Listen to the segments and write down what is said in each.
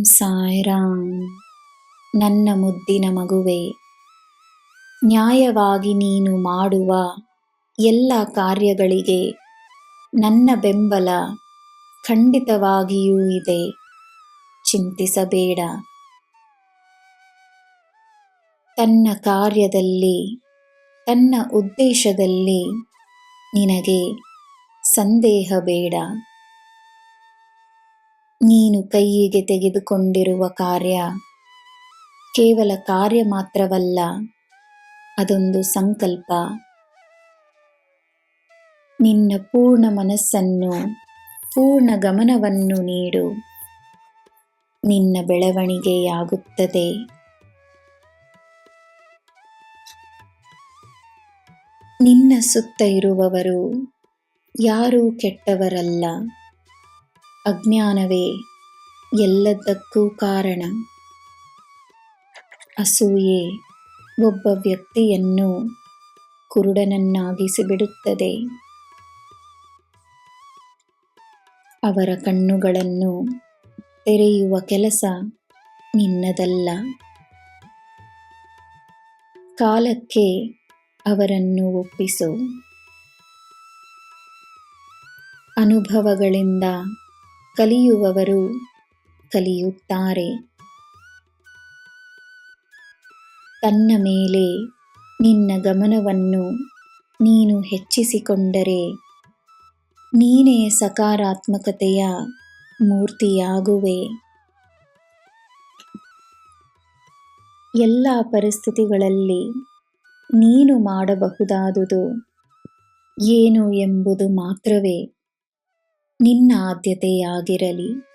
ಸಾಯಿರಾಮ್. ನನ್ನ ಮುದ್ದಿನ ಮಗುವೆ, ನ್ಯಾಯವಾಗಿ ನೀನು ಮಾಡುವ ಎಲ್ಲ ಕಾರ್ಯಗಳಿಗೆ ನನ್ನ ಬೆಂಬಲ ಖಂಡಿತವಾಗಿಯೂ ಇದೆ. ಚಿಂತಿಸಬೇಡ. ತನ್ನ ಕಾರ್ಯದಲ್ಲಿ, ತನ್ನ ಉದ್ದೇಶದಲ್ಲಿ ನಿನಗೆ ಸಂದೇಹ ಬೇಡ. ನೀನು ಕೈಯಿಗೆ ತೆಗೆದುಕೊಂಡಿರುವ ಕಾರ್ಯ ಕೇವಲ ಕಾರ್ಯ ಮಾತ್ರವಲ್ಲ, ಅದೊಂದು ಸಂಕಲ್ಪ. ನಿನ್ನ ಪೂರ್ಣ ಮನಸ್ಸನ್ನು, ಪೂರ್ಣ ಗಮನವನ್ನು ನೀಡು. ನಿನ್ನ ಬೆಳವಣಿಗೆಯಾಗುತ್ತದೆ. ನಿನ್ನ ಸುತ್ತ ಇರುವವರು ಯಾರೂ ಕೆಟ್ಟವರಲ್ಲ. ಅಜ್ಞಾನವೇ ಎಲ್ಲದಕ್ಕೂ ಕಾರಣ. ಅಸೂಯೆ ಒಬ್ಬ ವ್ಯಕ್ತಿಯನ್ನು ಕುರುಡನನ್ನಾಗಿಸಿಬಿಡುತ್ತದೆ. ಅವರ ಕಣ್ಣುಗಳನ್ನು ತೆರೆಯುವ ಕೆಲಸ ನಿನ್ನದಲ್ಲ. ಕಾಲಕ್ಕೆ ಅವರನ್ನು ಒಪ್ಪಿಸು. ಅನುಭವಗಳಿಂದ ಕಲಿಯುವವರು ಕಲಿಯುತ್ತಾರೆ. ತನ್ನ ಮೇಲೆ ನಿನ್ನ ಗಮನವನ್ನು ನೀನು ಹೆಚ್ಚಿಸಿಕೊಂಡರೆ ನೀನೇ ಸಕಾರಾತ್ಮಕತೆಯ ಮೂರ್ತಿಯಾಗುವೆ. ಎಲ್ಲ ಪರಿಸ್ಥಿತಿಗಳಲ್ಲಿ ನೀನು ಮಾಡಬಹುದಾದುದು ಏನು ಎಂಬುದು ಮಾತ್ರವೇ ನಿನ್ನ ಆದ್ಯತೆಯಾಗಿರಲಿ.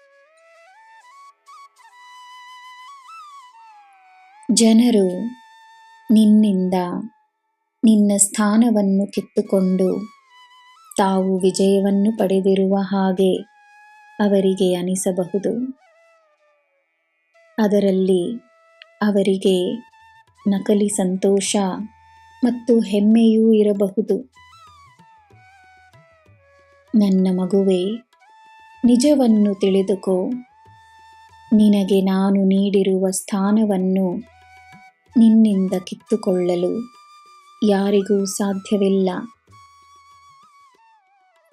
ಜನರು ನಿನ್ನಿಂದ ನಿನ್ನ ಸ್ಥಾನವನ್ನು ಕಿತ್ತುಕೊಂಡು ತಾವು ವಿಜಯವನ್ನು ಪಡೆದಿರುವ ಹಾಗೆ ಅವರಿಗೆ ಅನಿಸಬಹುದು. ಅದರಲ್ಲಿ ಅವರಿಗೆ ನಕಲಿ ಸಂತೋಷ ಮತ್ತು ಹೆಮ್ಮೆಯೂ ಇರಬಹುದು. ನನ್ನ ಮಗುವೆ, ನಿಜವನ್ನು ತಿಳಿದುಕೋ. ನಿನಗೆ ನಾನು ನೀಡಿರುವ ಸ್ಥಾನವನ್ನು ನಿನ್ನಿಂದ ಕಿತ್ತುಕೊಳ್ಳಲು ಯಾರಿಗೂ ಸಾಧ್ಯವಿಲ್ಲ.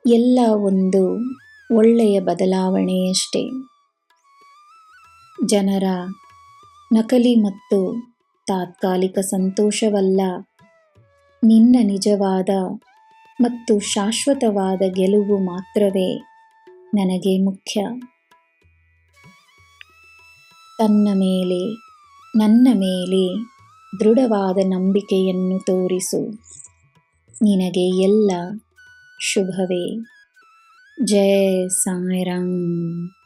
ಎಲ್ಲ ಒಂದು ಒಳ್ಳೆಯ ಬದಲಾವಣೆಯಷ್ಟೇ. ಜನರ ನಕಲಿ ಮತ್ತು ತಾತ್ಕಾಲಿಕ ಸಂತೋಷವಲ್ಲ, ನಿನ್ನ ನಿಜವಾದ ಮತ್ತು ಶಾಶ್ವತವಾದ ಗೆಲುವು ಮಾತ್ರವೇ ನನಗೆ ಮುಖ್ಯ. ತನ್ನ ಮೇಲೆ, ನನ್ನ ಮೇಲೆ ದೃಢವಾದ ನಂಬಿಕೆಯನ್ನು ತೋರಿಸು. ನಿನಗೆ ಎಲ್ಲ ಶುಭವೇ. ಜೈ ಸಾಯಿರಾಮ್.